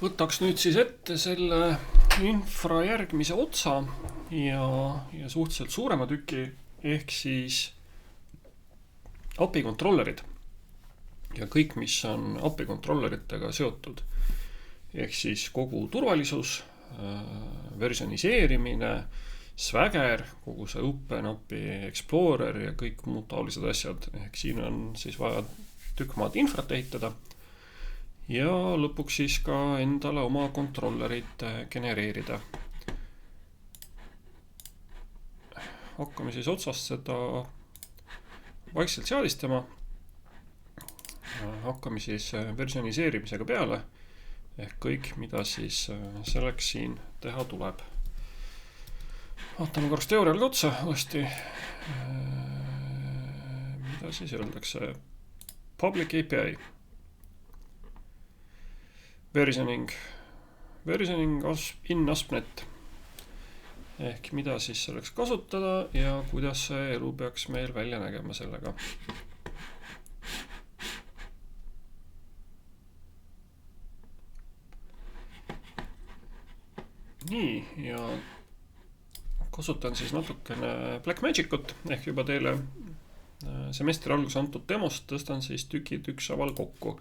Võtaks nüüd siis ette selle infra järgmise otsa ja suhteliselt suurema tüki, ehk siis API kontrollerid ja kõik, mis on API kontrolleritega seotud. Ehk siis kogu turvalisus, versioniseerimine, Swagger, kogu see OpenAPI Explorer ja kõik muud taolised asjad. Ehk siin on siis vaja tükk maad infrat ehitada ja lõpuks siis ka endale oma kontrollerid genereerida. Hakkame siis otsast seda vaikselt seadistama. Hakkame siis versioniseerimisega peale ehk kõik, mida siis selleks siin teha tuleb. Vaatame korraks teoorial ka otsa uuesti. Mida siis öeldakse? Public API. Versioning in ASP.NET ehk mida siis selleks kasutada ja kuidas see elu peaks meil välja nägema sellega. Nii, ja kasutan siis natukene Blackmagicut ehk juba teile semestri alguses antud demost tõstan siis tükid ükshaaval kokku.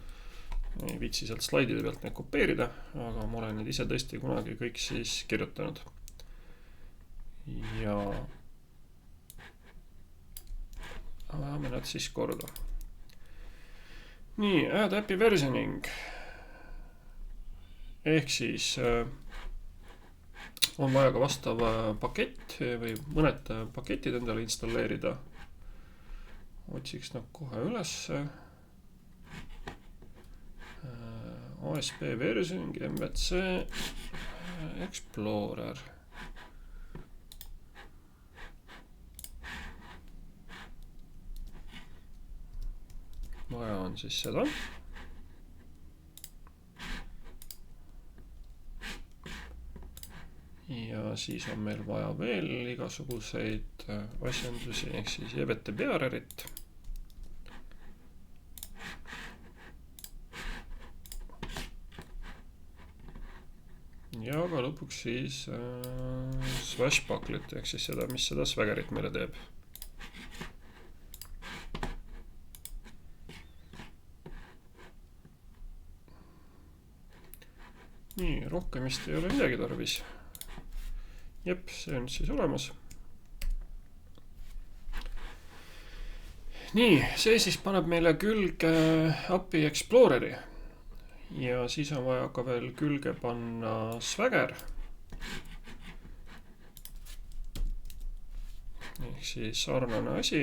Ei viitsi sealt slaidide pealt need kopeerida, aga ma olen need ise tõesti kunagi kõik siis kirjutanud. Ja ajame nad siis korda. Nii, add API versioning. Ehk siis on vaja ka vastav pakett või mõned paketid endale installeerida. Otsiks nad kohe ülesse. ASP versioning, MVC, Explorer. Vaja on siis seda. Ja siis on meil vaja veel igasuguseid asjendusi, ehk siis EVT bearerit. Ja ka lõpuks siis Swashbucklet, ehk siis seda, mis seda Swaggerit meile teeb. Nii, rohkem vist ei ole midagi tarvis. Jep, see on siis olemas. Nii, see siis paneb meile külge API Exploreri. Ja siis on vaja ka veel külge panna Swagger. Ehk siis sarnane asi.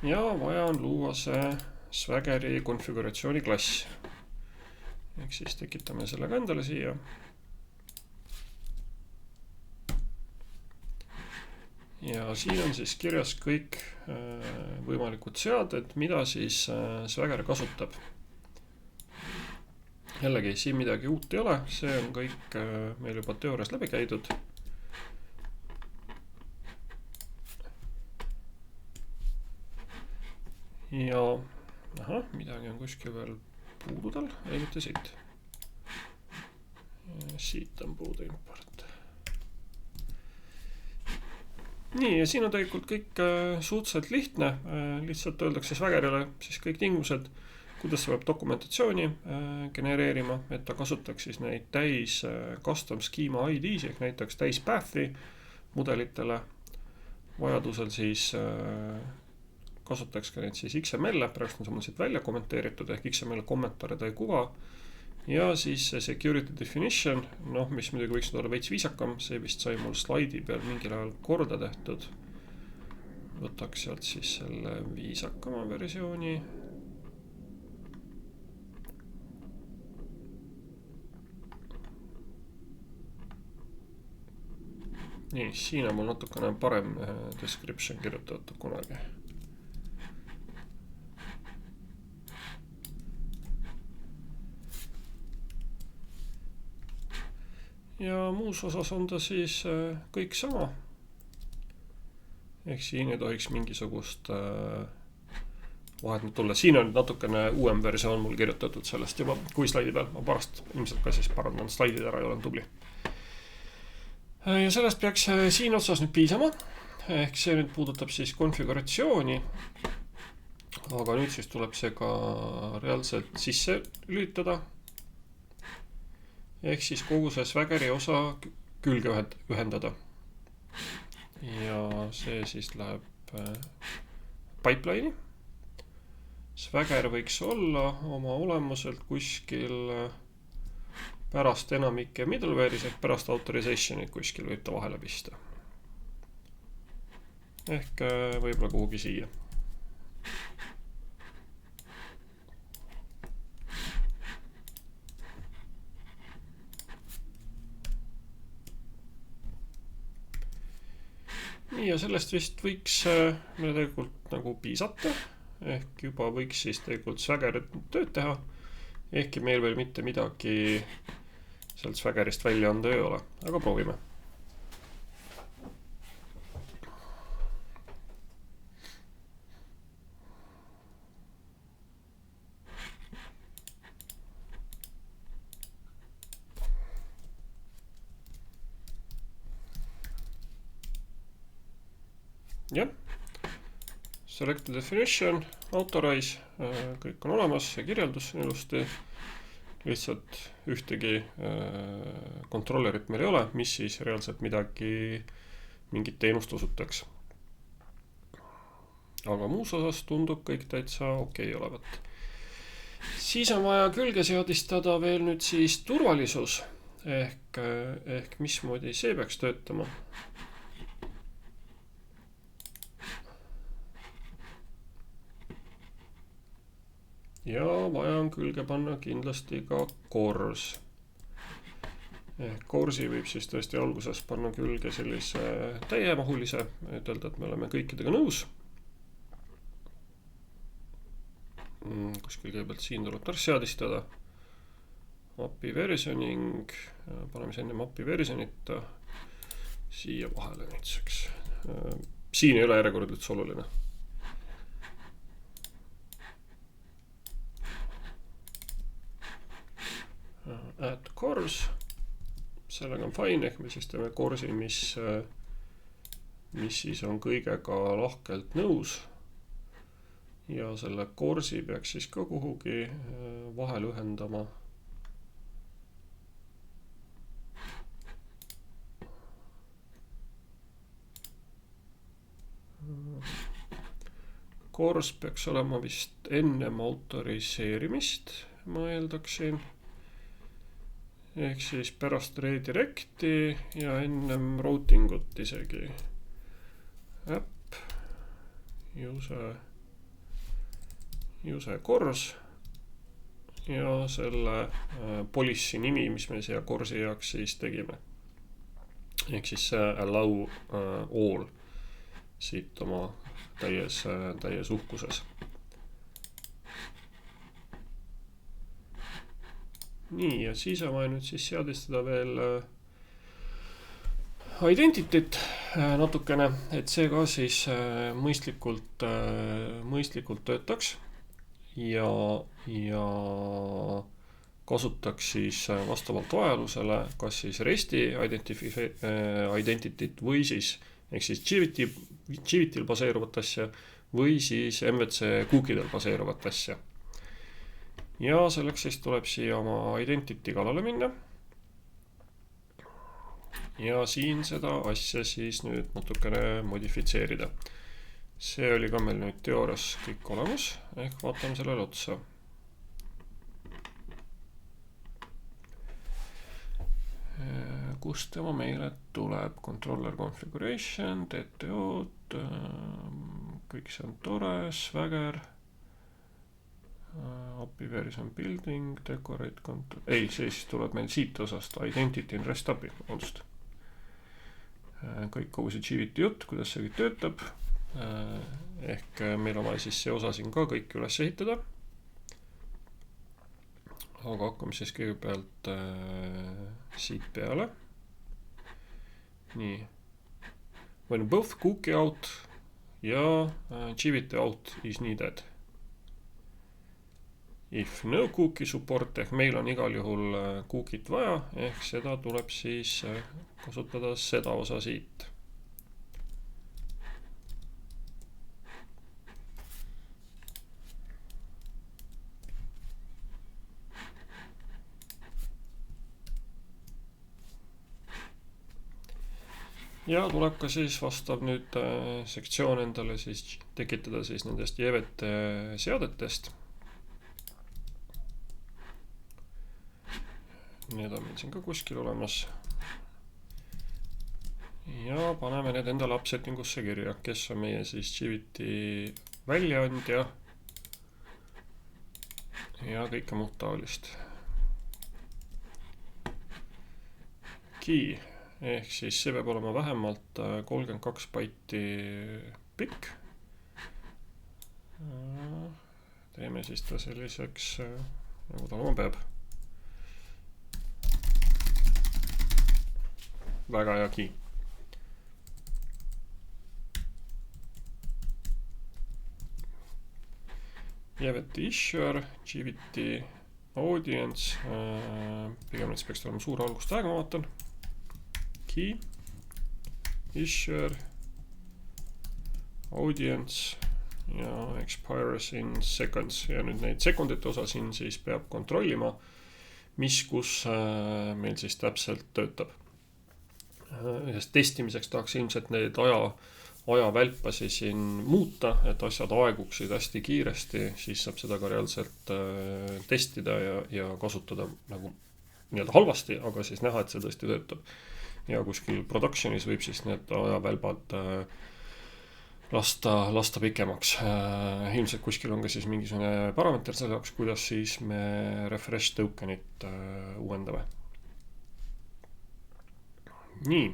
Ja vaja on luua see Swaggeri konfiguratsiooni klass. Ehk siis tekitame selle ka endale siia. Ja siin on siis kirjas kõik võimalikud seaded, mida siis Swagger kasutab. Jällegi, siin midagi uut ei ole, see on kõik meil juba teoorias läbi käidud. Ja midagi on kuskil veel puudu tal, ei mitte siit. Siit on puudu import. Nii, ja siin on tegelikult kõik suhteliselt lihtne. Lihtsalt öeldakse Swaggerile siis kõik tingimused, kuidas see peab dokumentatsiooni genereerima, et ta kasutaks siis neid täis custom schema IDs ehk näiteks täis path'i mudelitele. Vajadusel siis kasutaks ka neid siis XML-e, praegu on siit välja kommenteeritud ehk XML kommentaare ta ei kuva. Ja siis security definition, mis muidugi võiks olla veits viisakam, see vist sai mul slaidi peal mingil ajal korda tehtud. Võtaks sealt siis selle viisakama versiooni. Nii, siin on mul natukene parem description kirjutatud kunagi. Ja muus osas on ta siis kõik sama. ehk siin ei tohiks mingisugust vahet nüüd tulla. Siin on natukene uuem versioon mul kirjutatud sellest juba kui slaidi peal. Ma pärast ilmselt ka siis parandan slaidid ära ja olen tubli. Ja sellest peaks siin otsas nüüd piisama. Ehk see nüüd puudutab siis konfiguratsiooni. Aga nüüd siis tuleb see ka reaalselt sisse lülitada. Ehk siis kogu see Swaggeri osa külge ühendada. Ja see siis läheb pipeline'i. Swagger võiks olla oma olemuselt kuskil pärast enamike middleware'is ehk pärast authorization'it kuskil võib ta vahele pista. Ehk võib-olla kuhugi siia. Nii ja sellest vist võiks meile tegelikult nagu piisata. Ehk juba võiks siis tegelikult Swagger tööd teha. Ehkki meil veel mitte midagi sealt Swaggerist välja anda ei ole. Aga proovime. Jah. Select the definition, authorize, kõik on olemas, see kirjeldus on ilusti. Lihtsalt ühtegi kontrollerit meil ei ole, mis siis reaalselt mingit teenust osutaks. Aga muus osas tundub kõik täitsa okei olevat. Siis on vaja külge seadistada veel nüüd siis turvalisus ehk mismoodi see peaks töötama. Ja vaja on külge panna kindlasti ka CORS. CORSi võib siis tõesti alguses panna külge sellise täiemahulise, ütelda, et me oleme kõikidega nõus. Kuskil kõigepealt siin tuleb tark seadistada. API versioning, paneme see enne API versionita siia vahele näituseks. Siin ei ole järjekord üldse oluline. Add CORS, sellega on fine, ehk me siis teeme CORSi, mis siis on kõigega lahkelt nõus. Ja selle CORSi peaks siis ka kuhugi vahel ühendama. CORS peaks olema vist ennem autoriseerimist, ma eeldaksin. Ehk siis pärast redirecti ja ennem routingut isegi. App, use CORS ja selle policy nimi, mis me siia CORSi jaoks siis tegime. Ehk siis allow all siit oma täies uhkuses. Nii, ja siis on vaja nüüd siis seadistada veel identityt natukene, et see ka siis mõistlikult töötaks ja kasutaks siis vastavalt vajalusele kas siis RESTi identityt või siis ehk siis JIVITil baseeruvat asja või siis MVC cookidel baseeruvat asja. Ja selleks siis tuleb siia oma identity kallale minna. Ja siin seda asja siis nüüd natukene modifitseerida. See oli ka meil nüüd teoorias kõik olemas, ehk vaatame sellele otsa. Kust tema meile tuleb? Controller configuration, TTO-d, kõik see on tore, Swagger. API version building, decorate control. Ei, see siis tuleb meil siit osast identity in REST API. Kõik kogu see JIVIT jutt, kuidas see kõik töötab. Ehk meil on vaja siis see osa siin ka kõik üles ehitada. Aga hakkame siis kõigepealt siit peale. Nii. When both cookie out ja GVT out is needed. If no cookie support ehk meil on igal juhul cookie't vaja, ehk seda tuleb siis kasutada seda osa siit. Ja tuleb ka siis vastav nüüd sektsioon endale siis tekitada siis nendest JVT seadetest. Need on meil siin ka kuskil olemas. Ja paneme need endale upsettingusse kirja, kes on meie siis GVT väljaandja ja kõike muud taolist. Key ehk siis see peab olema vähemalt 32 baiti pikk. Teeme siis ta selliseks, nagu ta olema peab. Väga hea key. JVT issuer, GVT audience, pigem nüüd peaks olema suur algustähega, ma vaatan. Key, issuer, audience ja expires in seconds. Ja nüüd neid sekundite osa siin siis peab kontrollima, mis kus meil siis täpselt töötab. Sest testimiseks tahaks ilmselt neid aja välpasi siin muuta, et asjad aeguksid hästi kiiresti, siis saab seda ka reaalselt testida ja kasutada nagu nii-öelda halvasti, aga siis näha, et see tõesti töötab. Ja kuskil productionis võib siis need ajavälbad lasta pikemaks. Ilmselt kuskil on ka siis mingisugune parameeter selle jaoks, kuidas siis me refresh tokenit uuendame. Nii,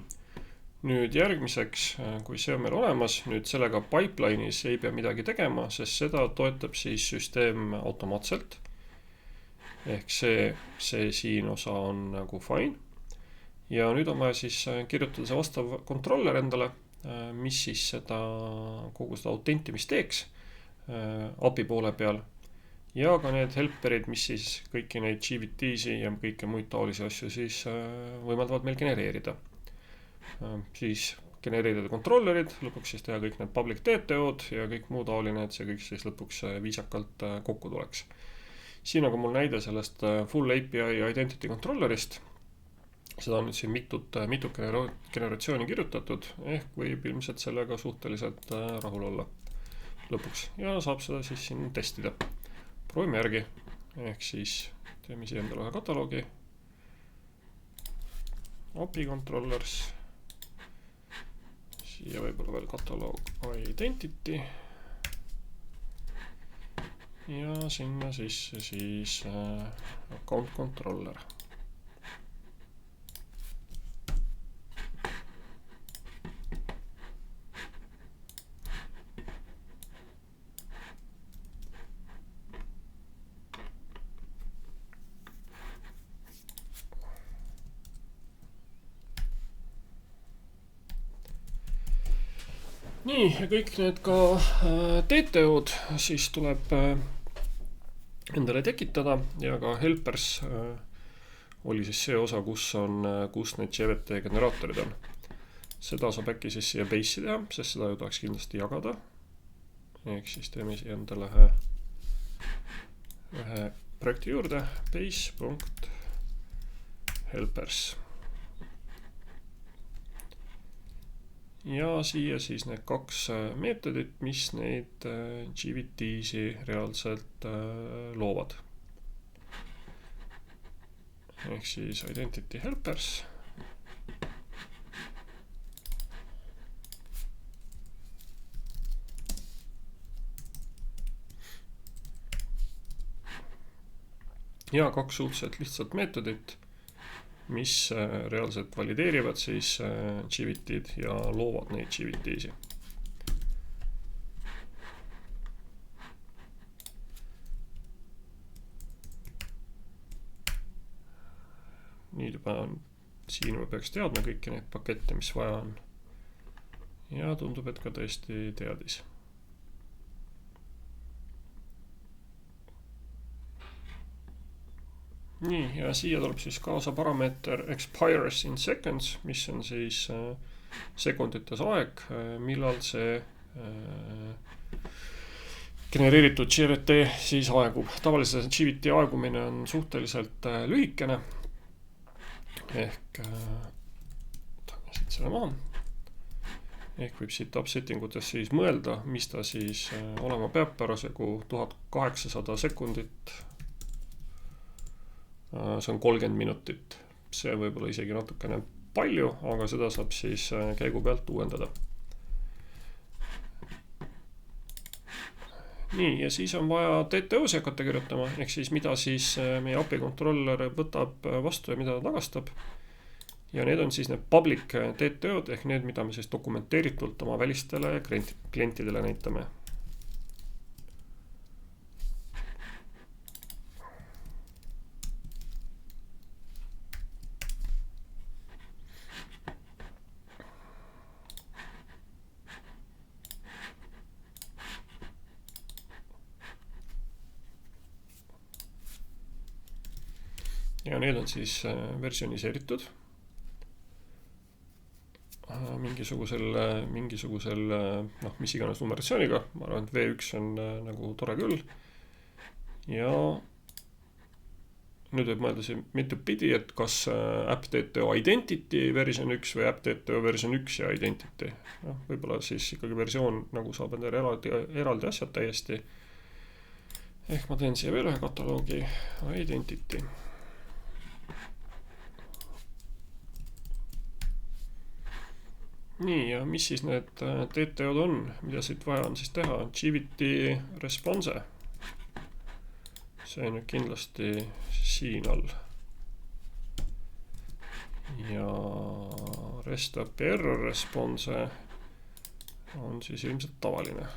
nüüd järgmiseks, kui see on meil olemas, nüüd sellega pipeline'is ei pea midagi tegema, sest seda toetab siis süsteem automaatselt. Ehk see siin osa on nagu fine. Ja nüüd on vaja siis kirjutada see vastav controller endale, mis siis seda kogu seda autentimist teeks API poole peal. Ja ka need helperid, mis siis kõiki neid GVT-si ja kõike muid taolisi asju siis võimaldavad meil genereerida. Siis genereerida controllerid, lõpuks siis teha kõik need public DTO-d ja kõik muu taoline, et see kõik siis lõpuks viisakalt kokku tuleks. Siin on ka mul näide sellest full API identity controllerist. Seda on nüüd siin mitu generatsiooni kirjutatud, ehk võib ilmselt sellega suhteliselt rahul olla lõpuks. Ja saab seda siis siin testida. Proovime järgi, ehk siis teeme siia endale ühe kataloogi. API controllers. Siia võib-olla veel kataloog identity. Ja sinna sisse siis account controller. Nii, ja kõik need ka DTO-d siis tuleb endale tekitada ja ka helpers oli siis see osa, kus need JVT generaatorid on. Seda saab äkki siis siia base'i teha, sest seda ju tahaks kindlasti jagada. Ehk siis teeme siia endale ühe projekti juurde, base.helpers. Ja siia siis need kaks meetodit, mis neid GVT-si reaalselt loovad. Ehk siis identity helpers. Ja kaks suhteliselt lihtsalt meetodit, mis reaalselt valideerivad siis GVT-d ja loovad neid GVT-si. Nüüd juba siin me peaks teadma kõiki neid pakette, mis vaja on. ja tundub, et ka tõesti teadis. Nii, ja siia tuleb siis kaasa parameeter expires in seconds, mis on siis sekundites aeg, millal see genereeritud GVT siis aegub. Tavaliselt GVT aegumine on suhteliselt lühikene. Ehk siit selle maha. Ehk võib siit upsettingutes siis mõelda, mis ta siis olema peab parasjagu 1800 sekundit. See on 30 minutit. See võib-olla isegi natukene palju, aga seda saab siis käigu pealt uuendada. Nii, ja siis on vaja TTO-si hakata kirjutama, ehk siis mida siis meie API kontroller võtab vastu ja mida ta tagastab. Ja need on siis need public TTO-d ehk need, mida me siis dokumenteeritult oma välistele klientidele näitame. Ja need on siis versioniseeritud mingisugusel mis iganes numeratsiooniga. Ma arvan, et V1 on nagu tore küll. Ja nüüd võib mõelda siin mitu pidi, et kas app.tto identity version 1 või app.tto version 1 ja identity. Võib-olla siis ikkagi versioon nagu saab endale eraldi asjad täiesti. Ehk ma teen siia veel ühe kataloogi identity. Nii, ja mis siis need TTO-d on, mida siit vaja on siis teha? GVT response. See on nüüd kindlasti siin all. Ja REST API error response on siis ilmselt tavaline.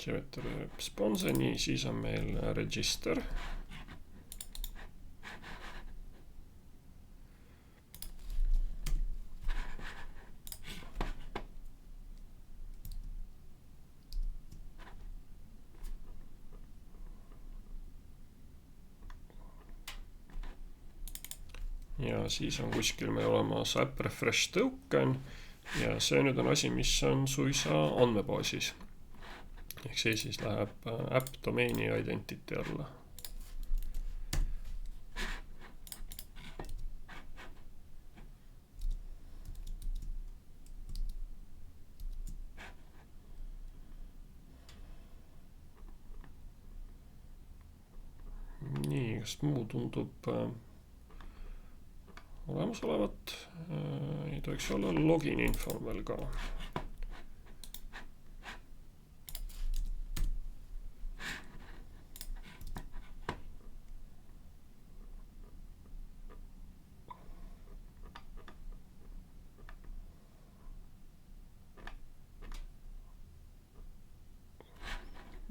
GVT response, nii, siis on meil register. Ja siis on kuskil meil olemas app refresh token ja see nüüd on asi, mis on suisa andmebaasis. Ehk see siis läheb app domaini identity alla. Nii, kas muu tundub olemas olevat? Ei tohiks olla login info veel ka.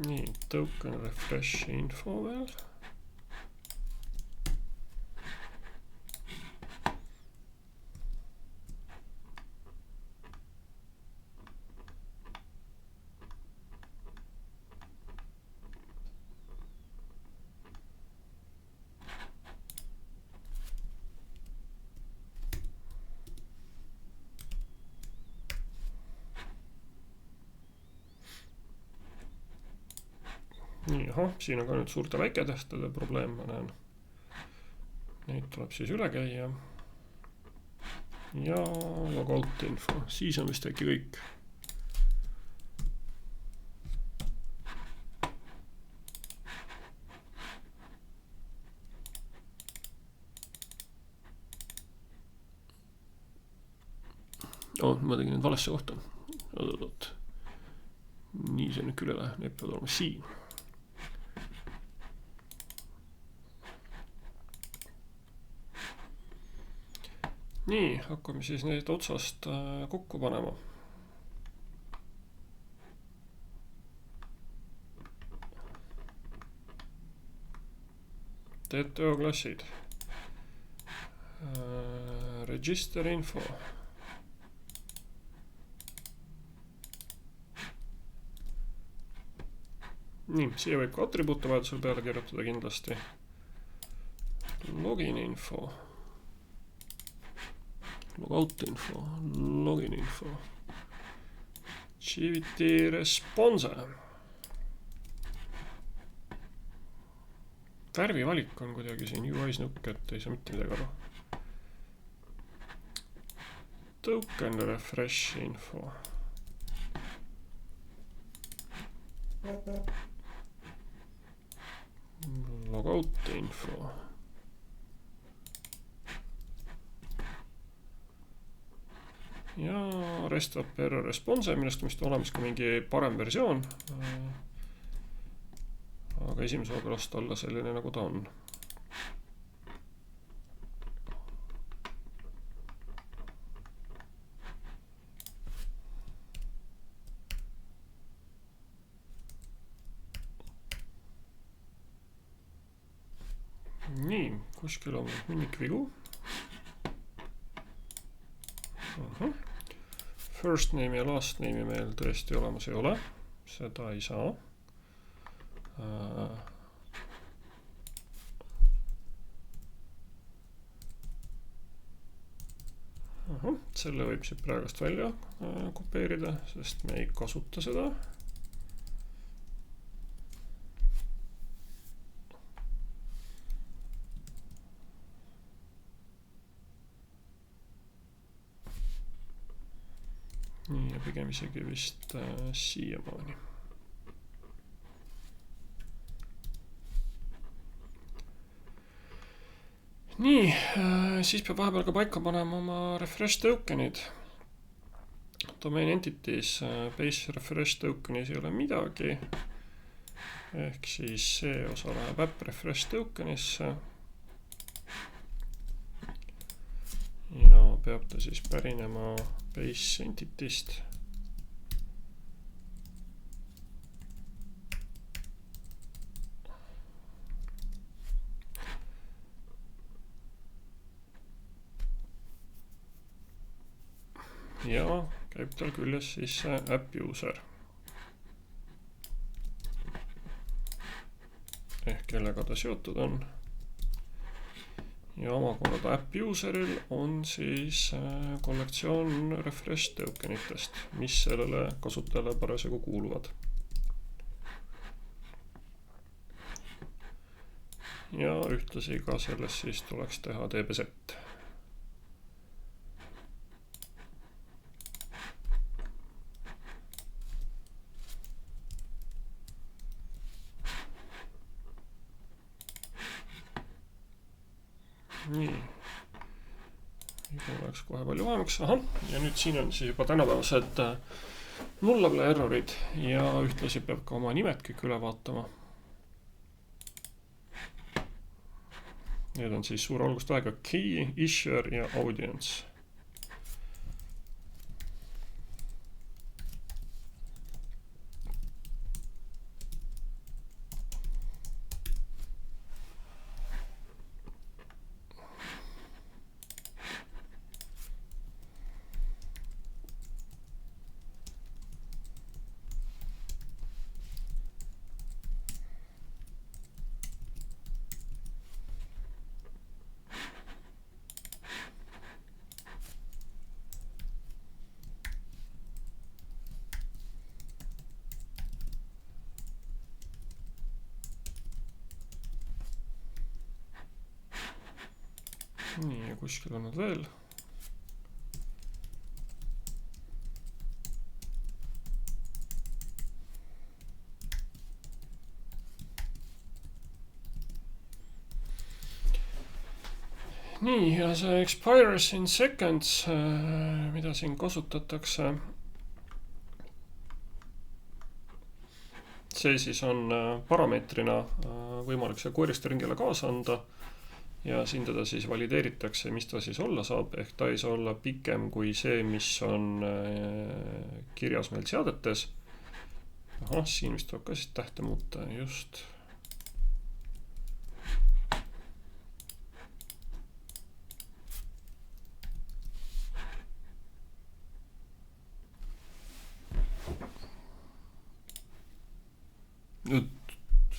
Nii, token refresh info veel. Nii, siin on ka nüüd suurte väiketähtede probleem, ma näen. Neid tuleb siis üle käia. Ja logout info, siis on vist äkki kõik. Ma tegin nüüd valesse kohta. Oot. Nii see nüüd küll ei lähe, need peavad olema siin. Nii, hakkame siis neid otsast kokku panema. TTO klassid. Register info. Nii, siia võib ka atribuute vajadusel peale kirjutada kindlasti. Login info. Logout info. Login info. GVT response. Värvi valik on kuidagi siin UI's nukk, et ei saa mitte midagi aru. Token refresh info. Logout info. Ja REST error response, millest on vist olemas ka mingi parem versioon. Aga esimese hooga lasta olla selline, nagu ta on. Nii, kuskil on minnik vigu. First name ja last name meil tõesti olemas ei ole. Seda ei saa. Selle võib siit praegust välja kopeerida, sest me ei kasuta seda. Nii, ja pigem isegi vist siiamaani. Nii, siis peab vahepeal ka paika panema oma refresh tokenid. Domain entities, base refresh tokenis ei ole midagi. Ehk siis see osa läheb app refresh tokenisse. Ja peab ta siis pärinema base entity'st. Ja käib tal küljes siis app user. Ehk kellega ta seotud on. Ja omakorda app useril on siis kollektsioon refresh tokenitest, mis sellele kasutajale parasjagu kuuluvad. Ja ühtlasi ka sellest siis tuleks teha DB-set. Nii, oleks kohe palju vähemaks. Ja nüüd siin on siis juba tänapäevased nullable errorid ja ühtlasi peab ka oma nimed kõik üle vaatama. Need on siis suure algustähega key, issuer ja audience. Nii, ja kuskil on nad veel. Nii, ja see expires in seconds, mida siin kasutatakse. See siis on parameetrina võimalik see query stringile kaasa anda. Ja siin teda siis valideeritakse, mis ta siis olla saab, ehk ta ei saa olla pikem kui see, mis on kirjas meil seadetes. Siin vist tuleb ka siis tähte muuta, just.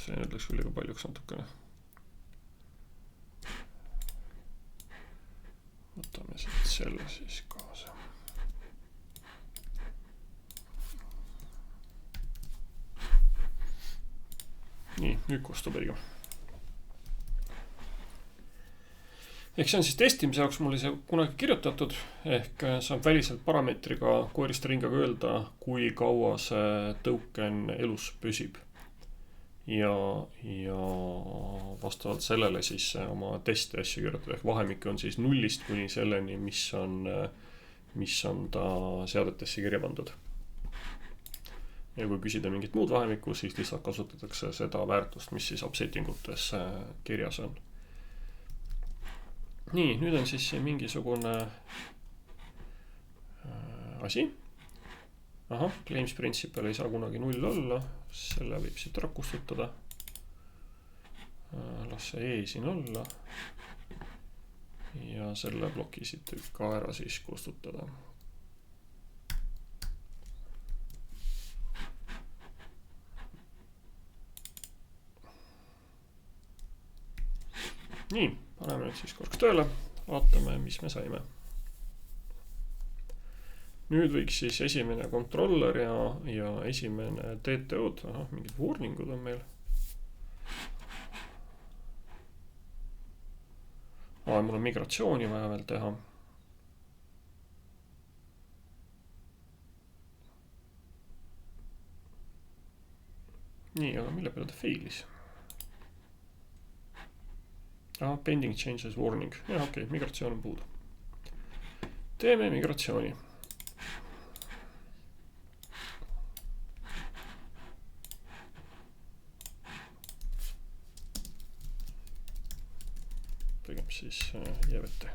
see nüüd läks küll liiga paljuks natukene. Võtame siit selle siis kaasa. Nii, nüüd kostub õige. Ehk see on siis testimise jaoks mul see kunagi kirjutatud, ehk saab väliselt parameetriga koeriste ringaga öelda, kui kaua see token elus püsib. Ja vastavalt sellele siis oma testi asju kirjutada, ehk vahemik on siis 0 kuni selleni, mis on ta seadetesse kirja pandud. Ja kui küsida mingit muud vahemikku, siis lihtsalt kasutatakse seda väärtust, mis siis upsettingutes kirjas on. Nii, nüüd on siis mingisugune asi. Aha, claims principle ei saa kunagi 0 olla, selle võib siit ära kustutada. Las see siin olla. Ja selle ploki siit võib ka ära siis kustutada. Nii, paneme nüüd siis korraks tööle, vaatame, mis me saime. Nüüd võiks siis esimene controller ja esimene TTO-d, mingid warningud on meil. Mul on migratsiooni vaja veel teha. Nii, aga mille peale ta failis? Pending changes warning. Ja, okei, migratsioon on puudu. Teeme migratsiooni. Tegem siis JVT.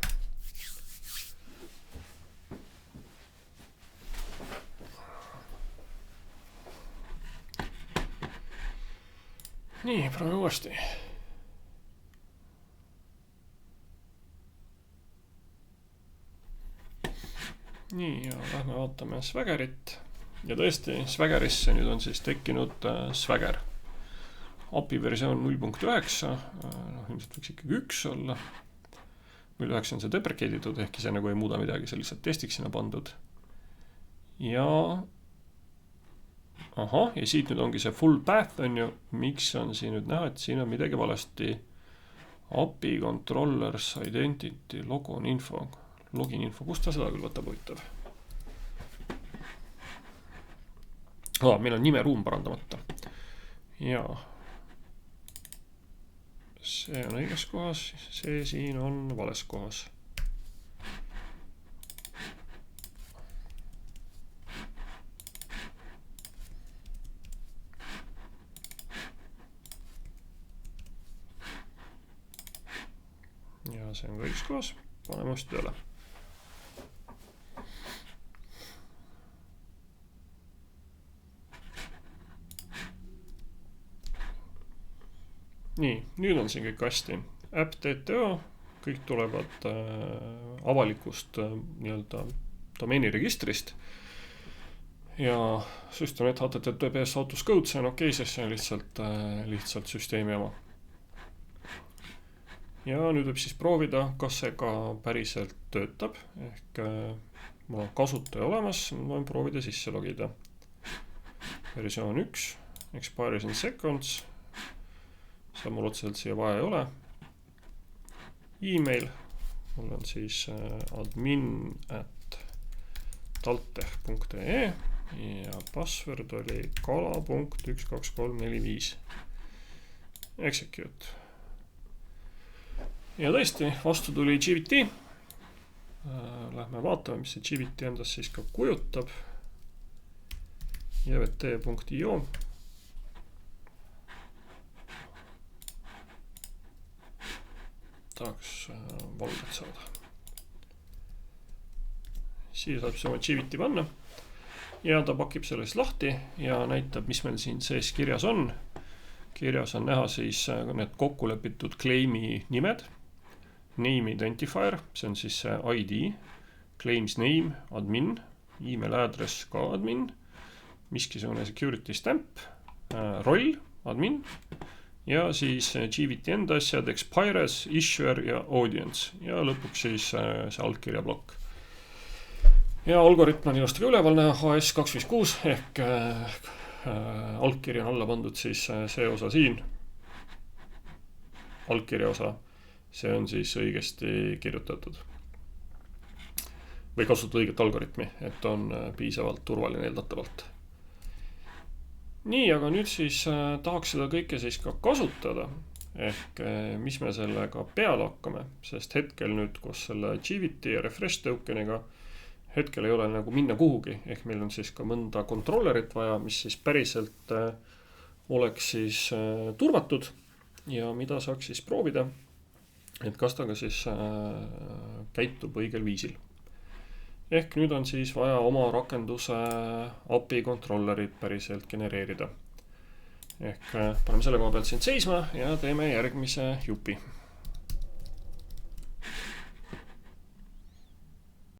Nii, proovime uuesti. Nii, ja lähme vaatame Swaggerit. Ja tõesti, Swaggerisse nüüd on siis tekkinud Swagger. API versioon 0.9, ilmselt võiks ikkagi 1 olla. 0.9 on see deprecated, ehkki see nagu ei muuda midagi, see lihtsalt testiks sinna pandud. Ja siit nüüd ongi see full path on ju, miks on siin nüüd näha, et siin on midagi valesti. API controllers identity login info, kust ta seda küll võtab huvitav? Meil on nimeruum parandamata. Ja see on õiges kohas, see siin on vales kohas. Ja see on ka õiges kohas, paneme just tööle. Nii, nüüd on siin kõik hästi. App TTO, kõik tulevad avalikust nii-öelda domeeniregistrist. Ja System.net HTTPS autoscode, see on okei, sest see on lihtsalt süsteemi oma. Ja nüüd võib siis proovida, kas see ka päriselt töötab. Ehk mul on kasutaja olemas, ma võin proovida sisse logida. Versioon 1, expires in seconds. Seda mul otseselt siia vaja ei ole. E-mail, mul on siis admin@taltech.ee ja password oli kala.12345. Execute. Ja tõesti, vastu tuli GVT. Lähme vaatame, mis see GVT endas siis ka kujutab. jvt.io. Tahaks valget saada. Siia saab see oma GVT panna ja ta pakib sellest lahti ja näitab, mis meil siin sees kirjas on. Kirjas on näha siis need kokkulepitud claimi nimed. Name identifier, see on siis ID, claims name, admin, email address ka admin, miskisugune security stamp, roll, admin ja siis GVT enda asjad, Expires, Issuer ja Audience ja lõpuks siis see allkirja blokk. Ja algoritm on ilusti ka üleval näha, HS256 ehk allkirja on alla pandud siis see osa siin, allkirja osa, see on siis õigesti kirjutatud või kasutada õiget algoritmi, et on piisavalt turvaline eeldatavalt. Nii, aga nüüd siis tahaks seda kõike siis ka kasutada, ehk mis me sellega peale hakkame, sest hetkel nüüd koos selle GVT ja refresh tokeniga hetkel ei ole nagu minna kuhugi, ehk meil on siis ka mõnda controllerit vaja, mis siis päriselt oleks siis turvatud ja mida saaks siis proovida, et kas ta ka siis käitub õigel viisil. Ehk nüüd on siis vaja oma rakenduse API controllerit päriselt genereerida. Ehk paneme selle koha pealt siin seisma ja teeme järgmise jupi.